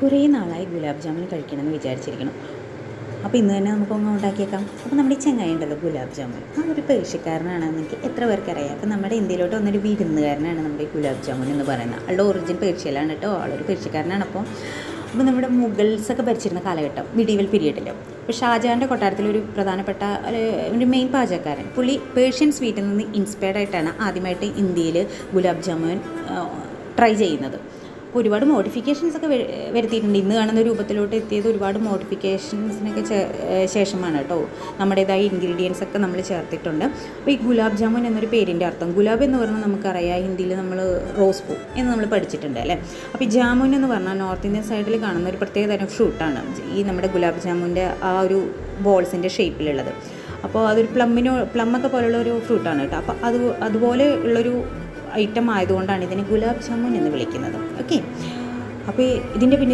കുറേ നാളായി ഗുലാബ് ജാമുൻ കഴിക്കണമെന്ന് വിചാരിച്ചിരിക്കണം. അപ്പോൾ ഇന്ന് തന്നെ നമുക്കൊന്ന് ഉണ്ടാക്കിയേക്കാം. അപ്പോൾ നമ്മുടെ ഈ ചങ്ങായി ഉണ്ടല്ലോ ഗുലാബ് ജാമുൻ, അതൊരു പേർഷ്യക്കാരനാണെന്ന് എനിക്ക് എത്ര പേർക്കറിയാം. അപ്പോൾ നമ്മുടെ ഇന്ത്യയിലോട്ട് വന്നൊരു വിരുന്നുകാരനാണ് നമ്മുടെ ഈ ഗുലാബ് ജാമുൻ എന്ന് പറയുന്നത്. ആളുടെ ഒറിജിൻ പേർഷ്യയിലാണ് കേട്ടോ, ആളൊരു പേർഷ്യക്കാരനാണ്. അപ്പോൾ നമ്മുടെ മുഗൾസൊക്കെ ഭരിച്ചിരുന്ന കാലഘട്ടം, മിഡീവൽ പീരീഡിൽ, അപ്പോൾ ഷാജഹാൻ്റെ കൊട്ടാരത്തിലൊരു പ്രധാനപ്പെട്ട ഒരു മെയിൻ പാചകക്കാരൻ, പുള്ളി പേർഷ്യൻ സ്വീറ്റിൽ നിന്ന് ഇൻസ്പയർഡ് ആയിട്ടാണ് ആദ്യമായിട്ട് ഇന്ത്യയിൽ ഗുലാബ് ജാമുൻ ട്രൈ ചെയ്യുന്നത്. അപ്പോൾ ഒരുപാട് മോഡിഫിക്കേഷൻസൊക്കെ വരുത്തിയിട്ടുണ്ട്. ഇന്ന് കാണുന്ന രൂപത്തിലോട്ട് എത്തിയത് ഒരുപാട് മോഡിഫിക്കേഷൻസിനൊക്കെ ശേഷമാണ് കേട്ടോ. നമ്മുടേതായ ഇൻഗ്രീഡിയൻസ് ഒക്കെ നമ്മൾ ചേർത്തിട്ടുണ്ട്. അപ്പോൾ ഈ ഗുലാബ് ജാമുൻ എന്നൊരു പേരിൻ്റെ അർത്ഥം, ഗുലാബ് എന്ന് പറഞ്ഞാൽ നമുക്കറിയാം ഹിന്ദിയിൽ നമ്മൾ റോസ് പൂ എന്ന് നമ്മൾ പഠിച്ചിട്ടുണ്ട് അല്ലേ. അപ്പോൾ ഈ ജാമുൻ എന്ന് പറഞ്ഞാൽ നോർത്ത് ഇന്ത്യൻ സൈഡിൽ കാണുന്ന ഒരു പ്രത്യേക തരം ഫ്രൂട്ടാണ് ഈ നമ്മുടെ ഗുലാബ് ജാമുൻ്റെ ആ ഒരു ബോൾസിൻ്റെ ഷേപ്പിലുള്ളത്. അപ്പോൾ അതൊരു പ്ലമ്മൊക്കെ പോലുള്ള ഒരു ഫ്രൂട്ടാണ് കേട്ടോ. അപ്പോൾ അതുപോലെ ഉള്ളൊരു ഐറ്റം ആയതുകൊണ്ടാണ് ഇതിനെ ഗുലാബ് ജാമുൻ എന്ന് വിളിക്കുന്നത്. ഓക്കെ, അപ്പോൾ ഇതിൻ്റെ പിന്നെ